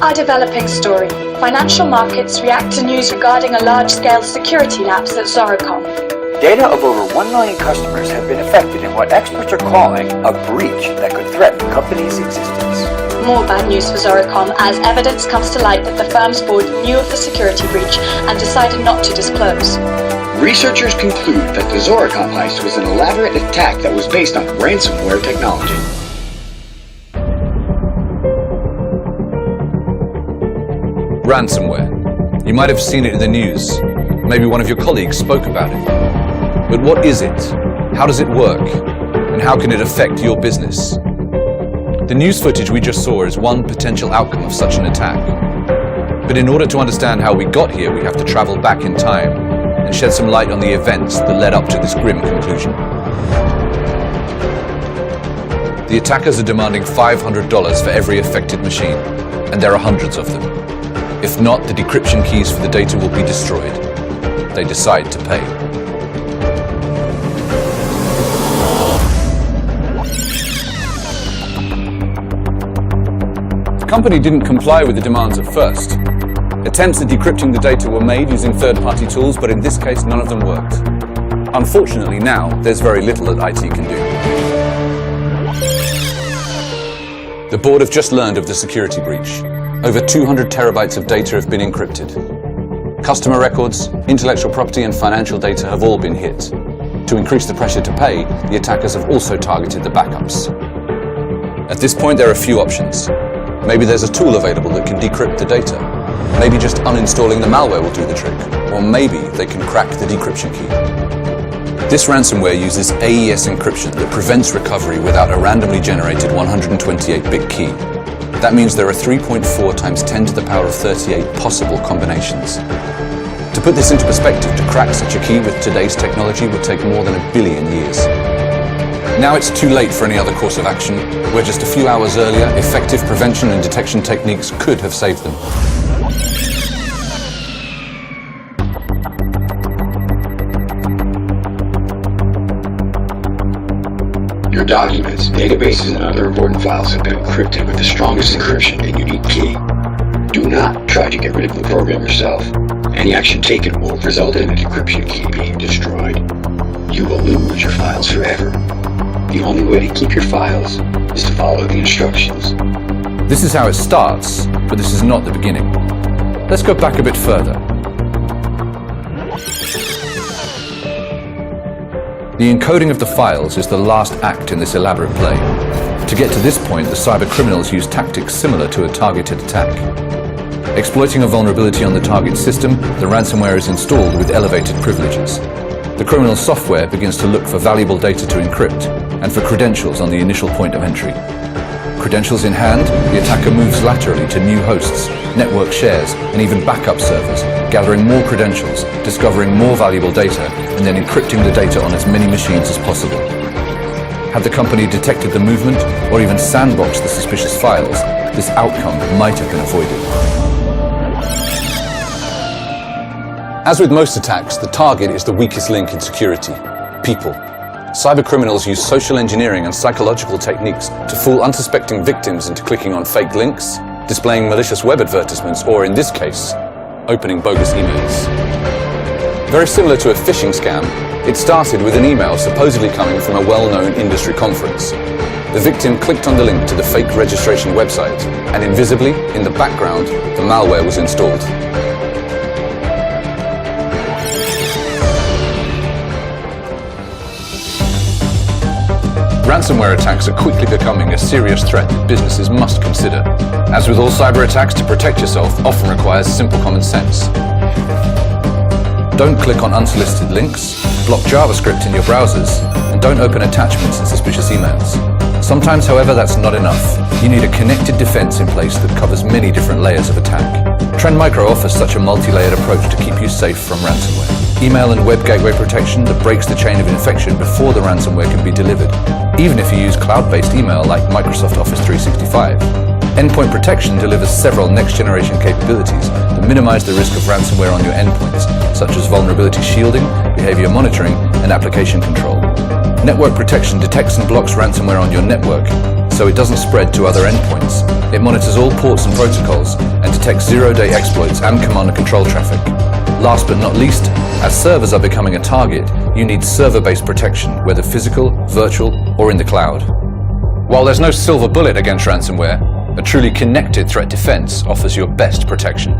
Our developing story. Financial markets react to news regarding a large-scale security lapse at Zoricom. Data of over 1 million customers have been affected in what experts are calling a breach that could threaten the company's existence. More bad news for Zoricom as evidence comes to light that the firm's board knew of the security breach and decided not to disclose. Researchers conclude that the Zoricom heist was an elaborate attack that was based on ransomware technology. Ransomware. You might have seen it in the news. Maybe one of your colleagues spoke about it. But what is it? How does it work? And how can it affect your business? The news footage we just saw is one potential outcome of such an attack. But in order to understand how we got here, we have to travel back in time and shed some light on the events that led up to this grim conclusion. The attackers are demanding $500 for every affected machine, and there are hundreds of them. If not, the decryption keys for the data will be destroyed. They decide to pay. The company didn't comply with the demands at first. Attempts at decrypting the data were made using third-party tools, but in this case, none of them worked. Unfortunately, now, there's very little that IT can do. The board have just learned of the security breach. Over 200 terabytes of data have been encrypted. Customer records, intellectual property, and financial data have all been hit. To increase the pressure to pay, the attackers have also targeted the backups. At this point, there are a few options. Maybe there's a tool available that can decrypt the data. Maybe just uninstalling the malware will do the trick. Or maybe they can crack the decryption key. This ransomware uses AES encryption that prevents recovery without a randomly generated 128-bit key. That means there are 3.4 times 10 to the power of 38 possible combinations. To put this into perspective, to crack such a key with today's technology would take more than 1 billion years. Now it's too late for any other course of action, where just a few hours earlier, effective prevention and detection techniques could have saved them. Your documents, databases, and other important files have been encrypted with the strongest encryption and unique key. Do not try to get rid of the program yourself. Any action taken will result in the decryption key being destroyed. You will lose your files forever. The only way to keep your files is to follow the instructions. This is how it starts, but this is not the beginning. Let's go back a bit further. The encoding of the files is the last act in this elaborate play. To get to this point, the cyber criminals use tactics similar to a targeted attack. Exploiting a vulnerability on the target system, the ransomware is installed with elevated privileges. The criminal software begins to look for valuable data to encrypt and for credentials on the initial point of entry. Credentials in hand, the attacker moves laterally to new hosts, network shares, and even backup servers, gathering more credentials, discovering more valuable data, and then encrypting the data on as many machines as possible. Had the company detected the movement, or even sandboxed the suspicious files, this outcome might have been avoided. As with most attacks, the target is the weakest link in security: people. Cyber criminals use social engineering and psychological techniques to fool unsuspecting victims into clicking on fake links, displaying malicious web advertisements, or in this case, opening bogus emails. Very similar to a phishing scam, it started with an email supposedly coming from a well-known industry conference. The victim clicked on the link to the fake registration website, and invisibly, in the background, the malware was installed. Ransomware attacks are quickly becoming a serious threat that businesses must consider. As with all cyber attacks, to protect yourself often requires simple common sense. Don't click on unsolicited links, block JavaScript in your browsers, and don't open attachments in suspicious emails. Sometimes, however, that's not enough. You need a connected defense in place that covers many different layers of attack. Trend Micro offers such a multi-layered approach to keep you safe from ransomware. Email and web gateway protection that breaks the chain of infection before the ransomware can be delivered, even if you use cloud-based email like Microsoft Office 365. Endpoint protection delivers several next-generation capabilities that minimize the risk of ransomware on your endpoints, such as vulnerability shielding, behavior monitoring, and application control. Network protection detects and blocks ransomware on your network, so it doesn't spread to other endpoints. It monitors all ports and protocols, and detect zero-day exploits and command and control traffic. Last but not least, as servers are becoming a target, you need server-based protection, whether physical, virtual, or in the cloud. While there's no silver bullet against ransomware, a truly connected threat defense offers your best protection.